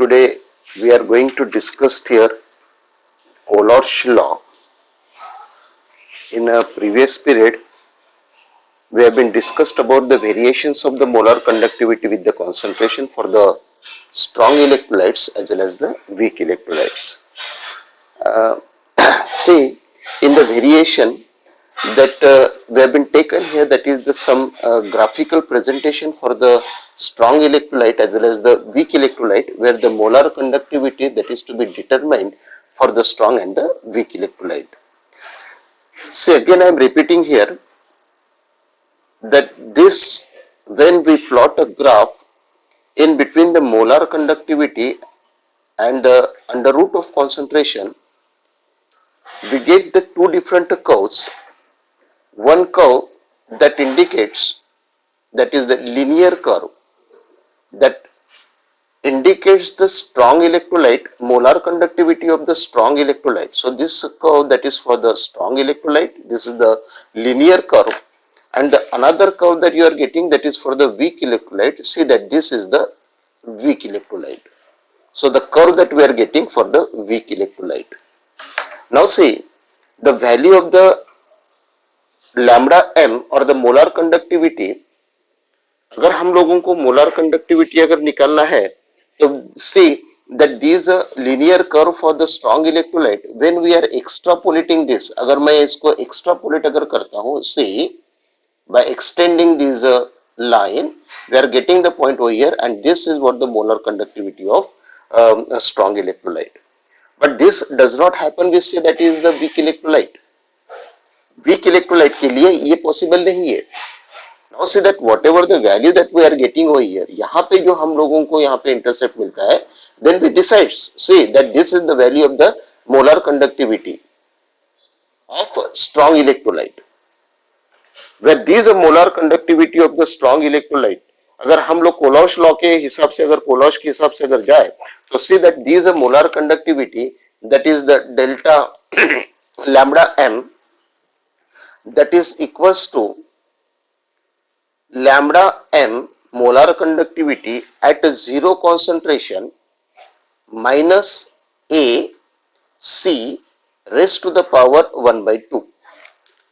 today we are going to discuss here Color's law. In a previous period, we have been discussed about the variations of the molar conductivity with the concentration for the strong electrolytes as well as the weak electrolytes. See, in the variation that we have been taken here, that is the some graphical presentation for the strong electrolyte as well as the weak electrolyte, where the molar conductivity that is to be determined for the strong and the weak electrolyte. See, again I am repeating here that this, when we plot a graph in between the molar conductivity and the under root of concentration, we get the two different curves. One curve that indicates, that is the linear curve that indicates the strong electrolyte, molar conductivity of the strong electrolyte. So this curve that is for the strong electrolyte, this is the linear curve, and the another curve that you are getting, that is for the weak electrolyte. See that this is the weak electrolyte. So the curve that we are getting for the weak electrolyte. Now see, the value of the lambda m or the molar conductivity, अगर हम लोगों को molar conductivity अगर निकालना है तो सी that these linear curve for the strong electrolyte, when we are extrapolating this, अगर मैं इसको extrapolate अगर करता हूँ, see by extending this line we are getting the point over here, and this is what the molar conductivity of a strong electrolyte. But this does not happen with say that is the weak electrolyte. Weak electrolyte के लिए ये possible नहीं है. Now see that whatever the value that we are getting over here, यहाँ पे जो हम लोगों को यहाँ पे intercept मिलता है, then we decide, see that this is the value of the molar conductivity of strong electrolyte. Where this is the molar conductivity of the strong electrolyte, अगर हम लोग कोलॉश लॉ के हिसाब से, अगर कोलॉश के हिसाब से अगर जाए, तो see that this is a molar conductivity, that is the delta lambda m, that is equals to lambda m molar conductivity at zero concentration minus a c raised to the power 1 by 2.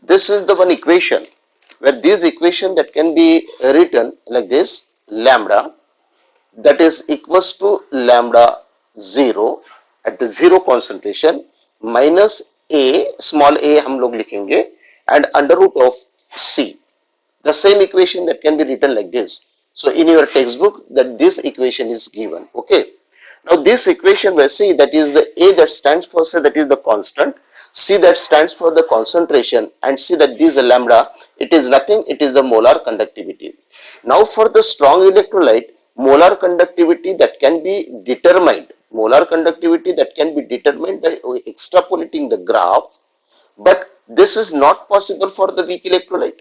This is the one equation, where this equation that can be written like this: lambda that is equals to lambda 0 at the zero concentration minus a, small a हम लोग लिखेंगे, and under root of c. The same equation that can be written like this. So in your textbook that this equation is given. Okay. Now this equation where see that is the a that stands for, say that is the constant, c that stands for the concentration, and see that this is lambda, it is nothing, it is the molar conductivity. Now for the strong electrolyte, molar conductivity that can be determined, molar conductivity that can be determined by extrapolating the graph, but this is not possible for the weak electrolyte.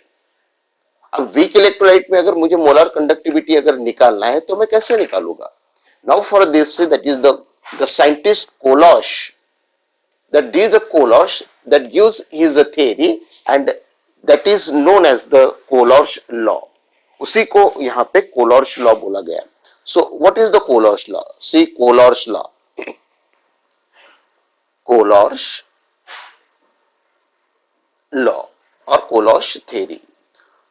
अब weak electrolyte में अगर मुझे molar conductivity अगर निकालना है तो मैं कैसे निकालूंगा? Now for this that is the scientist Kohlrausch, that this Kohlrausch that gives his a theory and that is known as the Kohlrausch law. उसी को यहाँ पे कोलॉश लॉ बोला गया. So what is the Kohlrausch law? See Kohlrausch law, Kohlrausch law और Kohlrausch theory.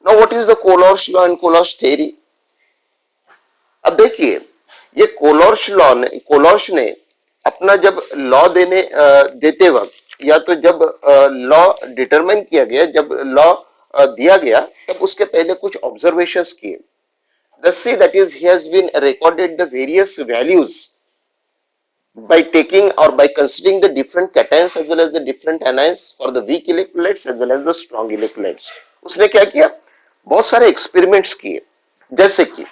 Now what is the Color's law and Color's theory? अब देखिए, ये कोलॉश ने अपना जब लॉ देते वक्त, या तो जब लॉ डिटरमाइन किया गया, जब लॉ दिया गया, तब उसके पहले कुछ ऑब्जर्वेशंस किए. Thus see that is he has been recorded the various values by taking or by considering the different cations as well as the different anions for the weak electrolytes as well as the strong electrolytes. उसने क्या किया? बहुत सारे experiments किए. जैसे कि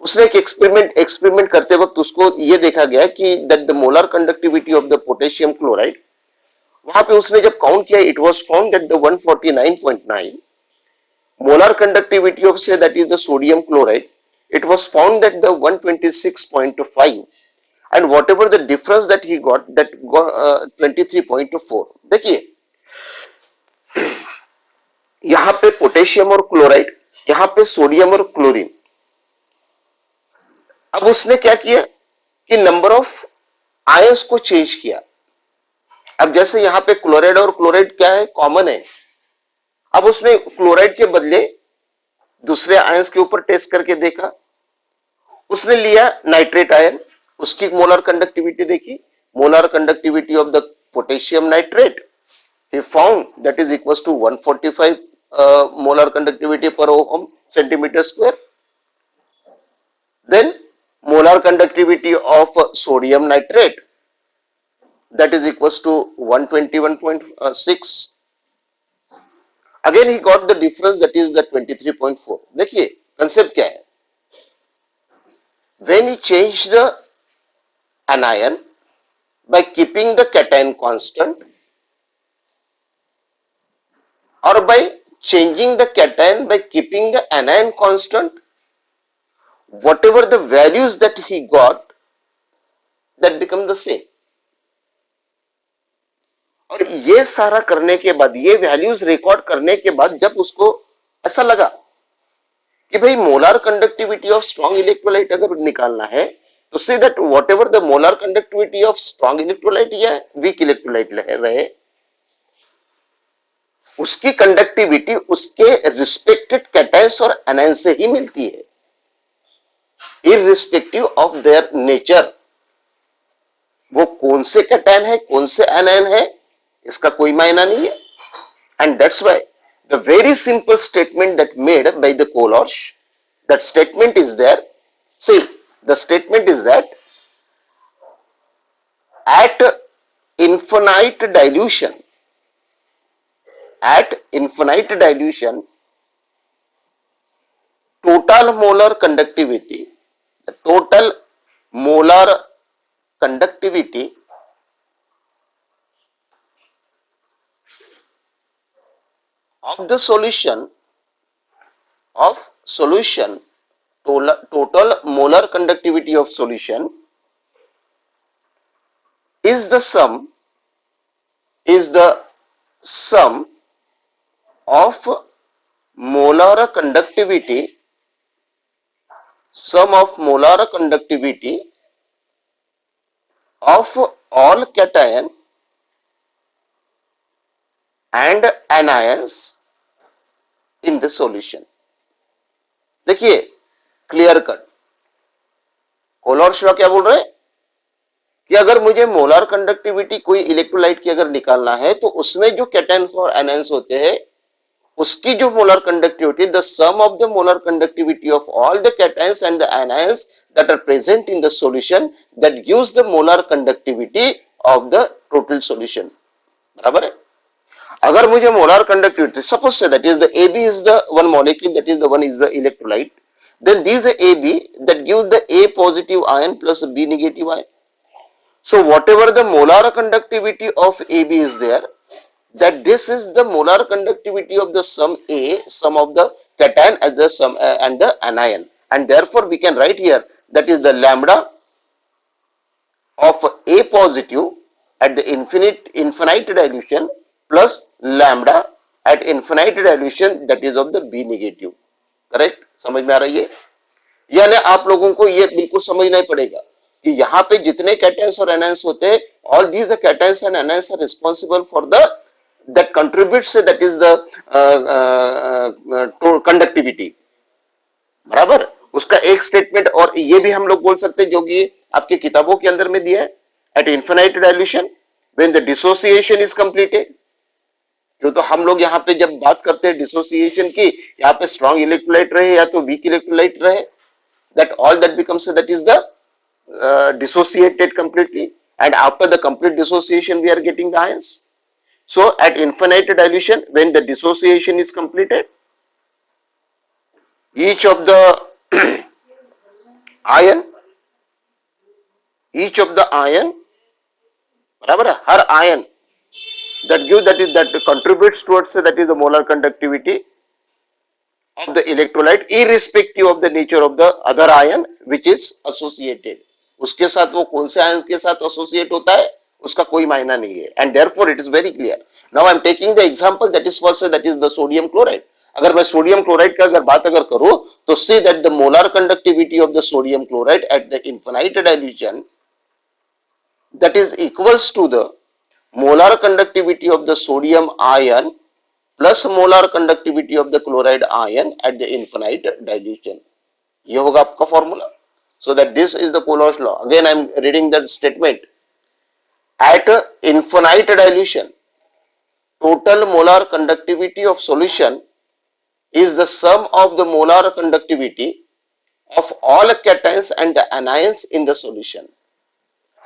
उसने एक एक्सपेरिमेंट करते वक्त उसको ये देखा गया कि that the molar conductivity of the potassium chloride, वहां पे उसने जब काउंट किया, it was found that the 149.9 molar conductivity of से that is the sodium chloride, it was found that the 126.5 and whatever the difference that he got, that got 23.4. देखिए यहां पे potassium और क्लोराइड, यहां पे सोडियम और chlorine. अब उसने क्या किया, कि नंबर ऑफ आयंस को चेंज किया। अब जैसे यहां पे क्लोराइड और क्लोराइड क्या है, कॉमन है। अब उसने क्लोराइड के बदले दूसरे आयंस के ऊपर टेस्ट करके देखा, उसने लिया नाइट्रेट आयन, उसकी मोलर कंडक्टिविटी देखी, molar conductivity of the potassium nitrate he found that is equals to 145 molar conductivity per ohm centimeter square. Then molar conductivity of sodium nitrate, that is equals to 121.6. Again he got the difference, that is the 23.4. देखिए concept क्या है, when he changed the anion by keeping the cation constant or by changing the cation by keeping the anion constant, whatever the values that he got, that become the same. और ये सारा करने के बाद, ये values record करने के बाद, जब उसको ऐसा लगा कि भाई molar conductivity of strong electrolyte अगर निकालना है, तो say that whatever the molar conductivity of strong electrolyte या वीक इलेक्ट्रोलाइट रहे, उसकी कंडक्टिविटी उसके रिस्पेक्टेड कैटायंस और एनायंस से ही मिलती है, इररिस्पेक्टिव ऑफ देयर नेचर। वो कौन से कैटायन है, कौन से एनायन है, इसका कोई मायना नहीं है। And that's why the very simple statement that made by the Kohlrausch, that statement is there. See the statement is that at infinite dilution, at infinite dilution, total molar conductivity, the total molar conductivity of the solution, total molar conductivity of solution is the sum of molar conductivity, sum of molar conductivity of all cation and anions in the solution. देखिए clear cut, कोलॉर्श law क्या बोल रहे हैं कि अगर मुझे molar conductivity कोई electrolyte की अगर निकालना है, तो उसमें जो कैटायंस और एनायंस होते हैं, उसकी जो molar conductivity, the sum of the molar conductivity of all the cations and the anions that are present in the solution, that gives the molar conductivity of the total solution. बराबर है। अगर मुझे molar conductivity, suppose say that is the AB is the one molecule, that is the one is the electrolyte, then these are AB that gives the A positive ion plus B negative ion. So whatever the molar conductivity of AB is there, that this is the molar conductivity of the sum A, sum of the cation as the sum and the anion, and therefore we can write here that is the lambda of A positive at the infinite dilution plus lambda at infinite dilution, that is of the B negative. Correct, समझ में आ रही है? यानी आप लोगों को ये बिल्कुल समझना ही पड़ेगा कि यहाँ पे जितने कैटायंस और एनायंस होते हैं, all these cations and anions are responsible for the that contributes, that is the conductivity. बराबर, उसका एक स्टेटमेंट और ये भी हम लोग बोल सकते हैं, जो कि आपकी किताबों के अंदर में दिया है, at infinite dilution when the dissociation is completed. जो तो हम लोग यहाँ पे जब बात करते हैं डिसोसिएशन की, यहाँ पे स्ट्रॉन्ग इलेक्ट्रोलाइट रहे या तो वीक इलेक्ट्रोलाइट रहे, that all that becomes that is the dissociated completely, and after the complete dissociation we are getting the ions. So at infinite dilution, when the dissociation is completed, each of the ion बराबर है, हर ion that gives, that contributes towards, that is the molar conductivity of the electrolyte irrespective of the nature of the other ion which is associated. उसके साथ वो कौन से ion के साथ associate होता है उसका कोई मायना नहीं है, and therefore it is very clear. Now I am taking the example that is first, that is the sodium chloride. अगर मैं सोडियम क्लोराइड का अगर बात अगर करूं तो see that the molar conductivity of the sodium chloride at the infinite dilution that is equals to the molar conductivity of the sodium ion plus molar conductivity of the chloride ion at the infinite dilution. ये होगा आपका formula. So that this is the Coulomb law. Again I am reading that statement. At infinite dilution, total molar conductivity of solution is the sum of the molar conductivity of all cations and the anions in the solution.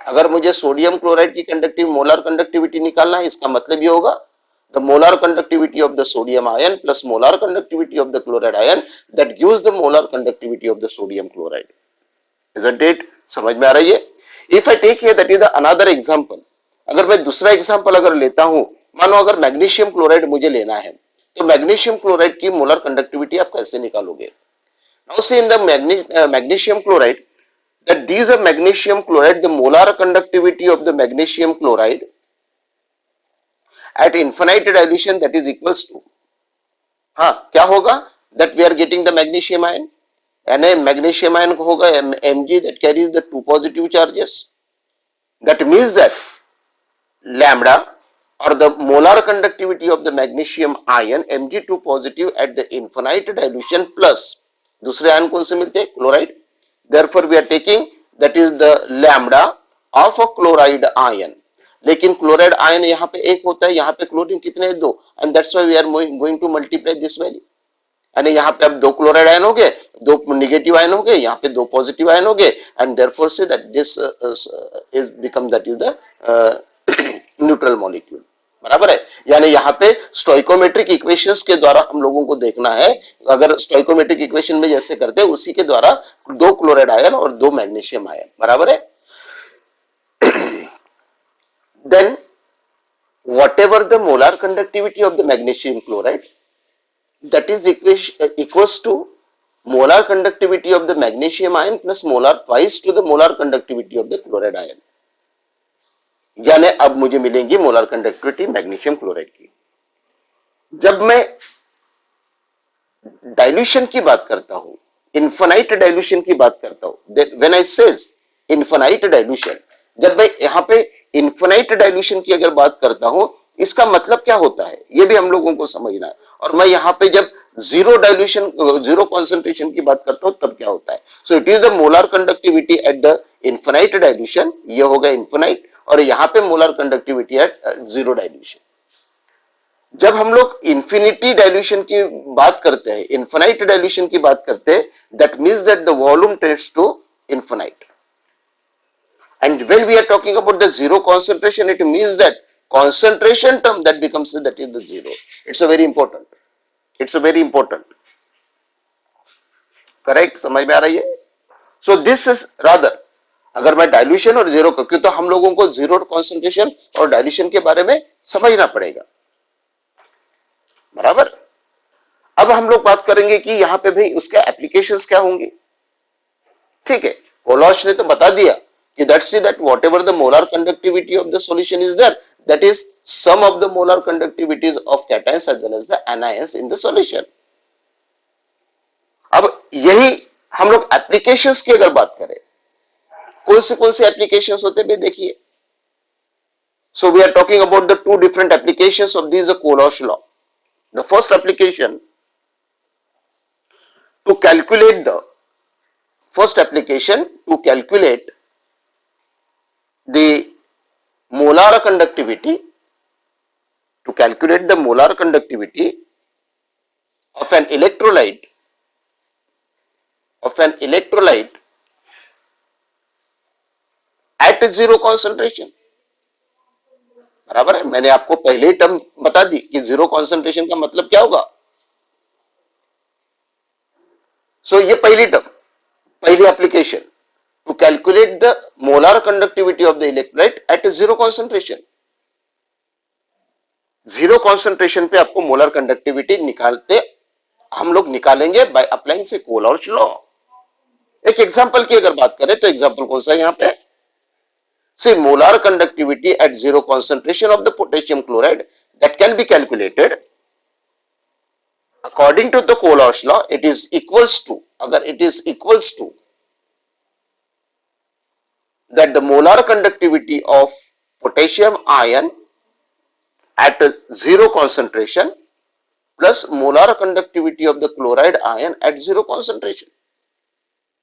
अगर मुझे sodium chloride की conductive molar conductivity निकालना है, इसका मतलब ये होगा the molar conductivity of the sodium ion plus molar conductivity of the chloride ion that gives the molar conductivity of the sodium chloride. Isn't it? समझ में आ रही है? If I take here that is another example, अगर मैं दूसरा example अगर लेता हूं, मानो अगर मैग्नीशियम क्लोराइड मुझे लेना है, तो मैग्नीशियम क्लोराइड की मोलर कंडक्टिविटी आप कैसे निकालोगे? Now see in the magnesium chloride that these are magnesium chloride, the molar conductivity of the magnesium chloride at infinite dilution that is equals to, हाँ क्या होगा? that we are getting the magnesium ion, यानी magnesium ion होगा Mg that carries the two positive charges. That means that lambda or the molar conductivity of the magnesium ion Mg2 positive at the infinite dilution plus दूसरे ion कौन से मिलते हैं? Chloride. Therefore we are taking that is the lambda of a chloride ion. लेकिन chloride ion यहाँ पे एक होता है, यहाँ पे क्लोरीन कितने हैं? 2. and that's why we are going to multiply this value. यानी यहाँ पे अब 2 क्लोराइड आयन हो गए, 2 नेगेटिव आयन हो गए, यहाँ पे 2 पॉजिटिव आयन हो गए, and therefore say that this is become that is the neutral molecule. बराबर है? यानी यहाँ पे स्टोइकोमेट्रिक इक्वेशंस के द्वारा हम लोगों को देखना है, अगर स्टोइकोमेट्रिक इक्वेशन में जैसे करते हैं उसी के द्वारा 2 क्लोराइड आयन और 2 मैग्नीशियम आयन. बराबर है? Then whatever the molar conductivity of the magnesium chloride, that is equals to molar conductivity of the magnesium ion plus molar twice to the molar conductivity of the chloride ion. यानी अब मुझे मिलेंगी molar conductivity magnesium chloride की. जब मैं dilution की बात करता हूं, इनफिनाइट डाइल्यूशन की बात करता हूं, when I says infinite dilution, जब मैं यहां पे इनफिनाइट डाइल्यूशन की अगर बात करता हूं, इसका मतलब क्या होता है ये भी हम लोगों को समझना है. और मैं यहां पे जब जीरो डाइल्यूशन, जीरो कॉन्सेंट्रेशन की बात करता हूं तब क्या होता है? So it is the molar conductivity at the infinite dilution, ये होगा इनफिनाइट, और यहां पे molar conductivity at zero dilution. जब हम लोग इंफिनिटी डाइल्यूशन की बात करते हैं, इनफिनाइट डाइल्यूशन की बात करते हैं, that means that the volume tends to infinite. And when we are talking about the zero concentration, it means that concentration term that becomes that is the zero. It's a very important. It's a very important. Correct? समझ में आ रही है? So this is rather, अगर मैं dilution और zero क्योंकि तो हम लोगों को जीरो कॉन्सेंट्रेशन और डाइल्यूशन के बारे में समझना पड़ेगा. बराबर? अब हम लोग बात करेंगे कि यहां पे भाई उसके एप्लीकेशंस क्या होंगे. ठीक है, कोलॉश ने तो बता दिया कि that's it, that whatever the molar conductivity of the solution is there, that is sum of the molar conductivities of cations as well as the anions in the solution. अब यही हम लोग एप्लीकेशंस की अगर बात करें, कौन से एप्लीकेशंस होते हैं देखिए. So we are talking about the two different applications of this Coulomb law. The first application to calculate the molar conductivity, of an electrolyte at zero concentration. बराबर है? मैंने आपको पहले ही टर्म बता दी कि जीरो कॉन्सेंट्रेशन का मतलब क्या होगा. सो ये पहली टर्म, पहली application, to calculate the molar conductivity of the electrolyte at zero concentration. Zero concentration पे आपको मोलर कंडक्टिविटी हम लोग निकालेंगे बाय अप्लाइंग से कोलॉश लॉ. एक एग्जांपल की अगर बात करें तो एग्जांपल कौन सा है यहां पे? See molar conductivity at zero concentration of the potassium chloride that can be calculated according to the Coulomb law, it is equals to, अगर it is equals to that the molar conductivity of potassium ion at zero concentration plus molar conductivity of the chloride ion at zero concentration.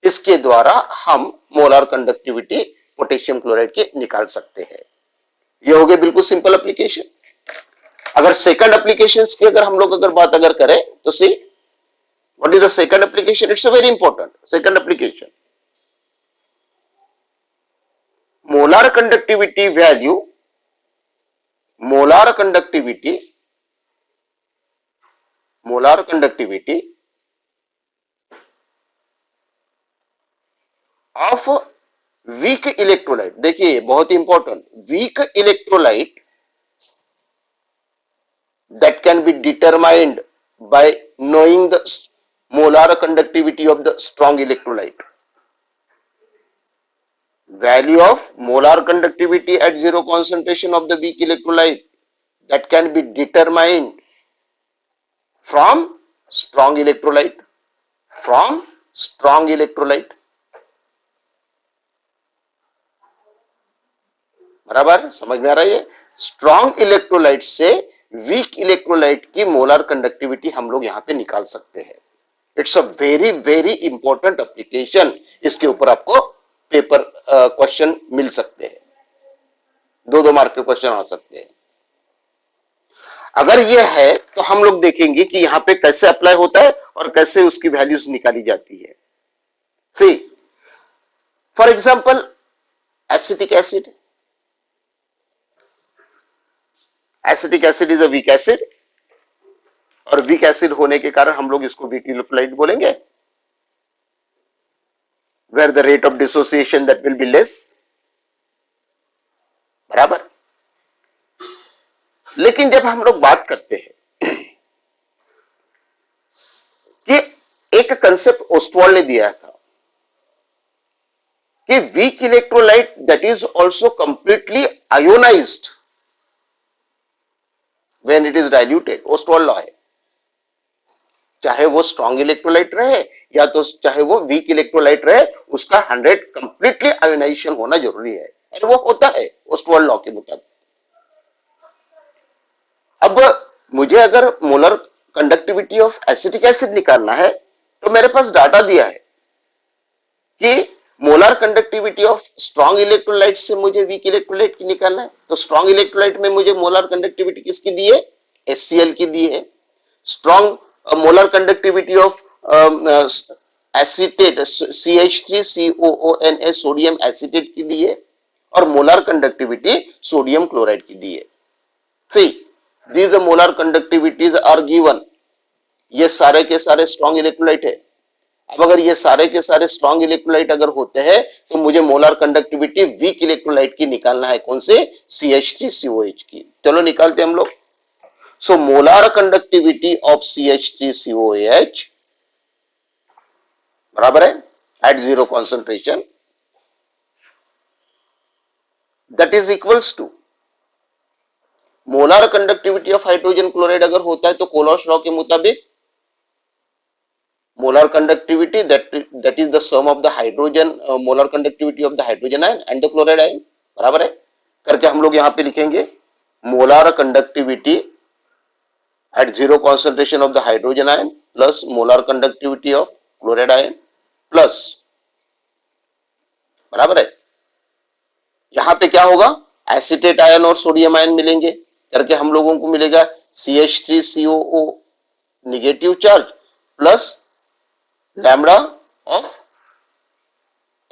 इसके द्वारा हम molar conductivity potassium chloride के निकाल सकते हैं. ये हो गया बिल्कुल सिंपल एप्लीकेशन. अगर सेकंड एप्लीकेशंस की अगर हम लोग अगर बात अगर करें तो see what is the second application. It's a very important second application. Molar conductivity value, molar conductivity of weak electrolyte. देखिए बहुत ही important, weak electrolyte that can be determined by knowing the molar conductivity of the strong electrolyte. Value of molar conductivity at zero concentration of the weak electrolyte that can be determined from strong electrolyte. बराबर समझ में आ रहा है. Strong electrolyte से weak electrolyte की molar conductivity हम लोग यहां पे निकाल सकते हैं. It's a very very important application. इसके ऊपर आपको पेपर क्वेश्चन मिल सकते हैं, 2 मार्क के क्वेश्चन आ सकते हैं. अगर ये है तो हम लोग देखेंगे कि यहां पे कैसे अप्लाई होता है और कैसे उसकी वैल्यूज निकाली जाती है. See for example acetic acid. Acetic acid is a weak acid और वीक एसिड होने के कारण हम लोग इसको वीक इलेक्ट्रोलाइट बोलेंगे. Where the rate of dissociation that will be less. बराबर. लेकिन जब हम लोग बात करते हैं कि एक कंसेप्ट ओस्टवाल्ड ने दिया था कि weak electrolyte that is also completely ionised when it is diluted. Ostwald law है. चाहे वो स्ट्रॉन्ग इलेक्ट्रोलाइट रहे या तो चाहे वो वीक इलेक्ट्रोलाइट रहे, उसका 100 कंप्लीटली आयोनाइजेशन होना जरूरी है और वो होता है ओस्टवाल्ड लॉ के मुताबिक. अब मुझे अगर molar conductivity of acetic acid निकालना है तो मेरे पास डाटा दिया है कि molar conductivity of strong electrolyte से मुझे वीक इलेक्ट्रोलाइट की निकालना है. तो स्ट्रॉन्ग इलेक्ट्रोलाइट में मुझे मोलर कंडक्टिविटी किसकी दी है? HCl की दी है. Strong molar conductivity of acetate CH3COONA sodium acetate की दी है और मोलर कंडक्टिविटी सोडियम क्लोराइड की दी है. See these molar conductivities are given. ये सारे के सारे स्ट्रॉन्ग इलेक्ट्रोलाइट है. अब अगर ये सारे के सारे स्ट्रॉन्ग इलेक्ट्रोलाइट अगर होते हैं तो मुझे मोलर कंडक्टिविटी वीक इलेक्ट्रोलाइट की निकालना है. कौन से? CH3COH की. चलो निकालते हम लोग. So molar conductivity of CH3COH बराबर है at zero concentration that is equals to molar conductivity of hydrogen chloride अगर होता है तो कोलॉश लॉ के मुताबिक molar conductivity that is the sum of the hydrogen molar conductivity of the hydrogen ion and the chloride ion. बराबर है. करके हम लोग यहां पे लिखेंगे molar conductivity at zero concentration of the hydrogen ion plus molar conductivity of chloride ion plus बराबर है. यहां पे क्या होगा? एसिटेट आयन और सोडियम आयन मिलेंगे करके हम लोगों को मिलेगा CH3COO negative charge plus lambda of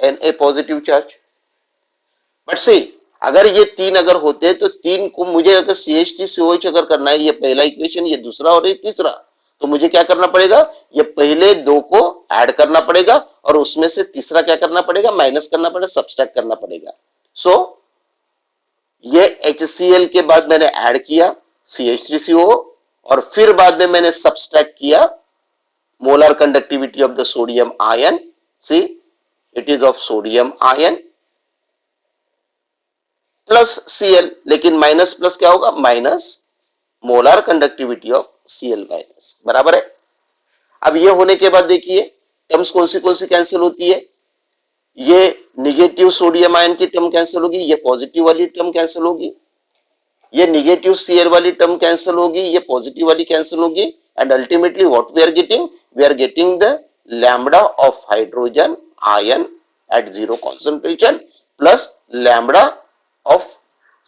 Na positive charge. But see अगर ये 3 अगर होते हैं तो 3 को मुझे अगर CH3COH अगर करना है, ये पहला इक्वेशन, ये दूसरा और ये तीसरा, तो मुझे क्या करना पड़ेगा? ये पहले 2 को ऐड करना पड़ेगा और उसमें से तीसरा क्या करना पड़ेगा? माइनस करना पड़ेगा, सब्सट्रैक्ट करना पड़ेगा. सो ये HCl के बाद मैंने ऐड किया CH3COO और फिर बाद में मैंने सब्सट्रैक्ट किया molar conductivity of the sodium ion. See it is of sodium ion plus Cl. लेकिन माइनस प्लस क्या होगा? Minus molar conductivity of Cl minus. बराबर है. अब ये होने के बाद देखिए टर्म्स कौन सी कैंसिल होती है, ये निगेटिव सोडियम आयन की टर्म कैंसिल होगी, ये पॉजिटिव वाली टर्म कैंसिल होगी, ये निगेटिव सीएर वाली टर्म कैंसिल होगी, ये पॉजिटिव वाली कैंसिल होगी, and ultimately what we are getting the lambda of hydrogen ion at zero concentration plus lambda of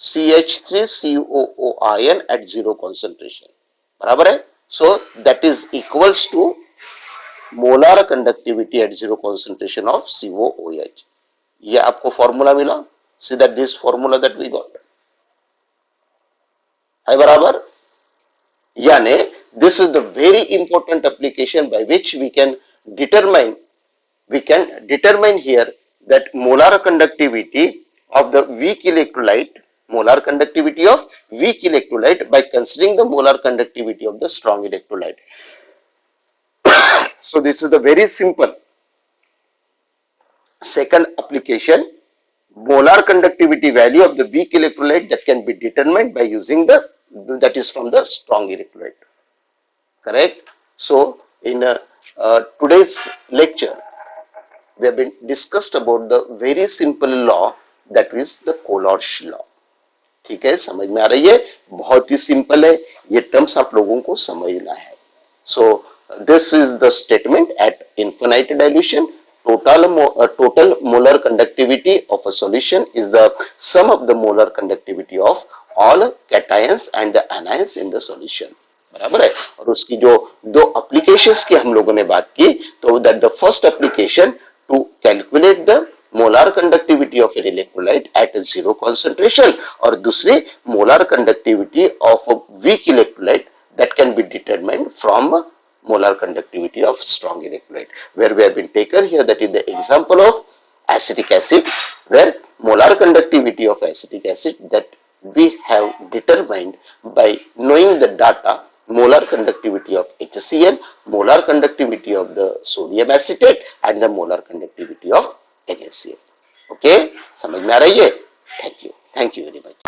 CH3COO ion at zero concentration, बराबर है. So that is equals to molar conductivity at zero concentration of COOH. ये आपको formula मिला. See that this formula that we got है बराबर. यानी this is the very important application by which we can determine here that molar conductivity of the weak electrolyte by considering the molar conductivity of the strong electrolyte. So this is the very simple second application, molar conductivity value of the weak electrolyte that can be determined by using that is from the strong electrolyte. Correct? So in today's lecture we have been discussed about the very simple law, that is the Collatz law. ठीक है, समझ में आ रही है, बहुत ही simple है, ये टर्म्स आप लोगों को समझना है. So this is the statement at infinite dilution total molar conductivity of a solution is the sum of the molar conductivity of all cations and the anions in the solution. बराबर है. और उसकी जो दो एप्लीकेशंस की हम लोगों ने बात की, तो that the first application to calculate the molar conductivity of an electrolyte at a zero concentration, और दूसरी molar conductivity of a weak electrolyte that can be determined from molar conductivity of strong electrolyte, where we have been taken here, that is the example of acetic acid, where molar conductivity of acetic acid that we have determined by knowing the data, molar conductivity of HCl, molar conductivity of the sodium acetate and the molar conductivity of NaCl. Okay, समझ में आ रही है. Thank you very much.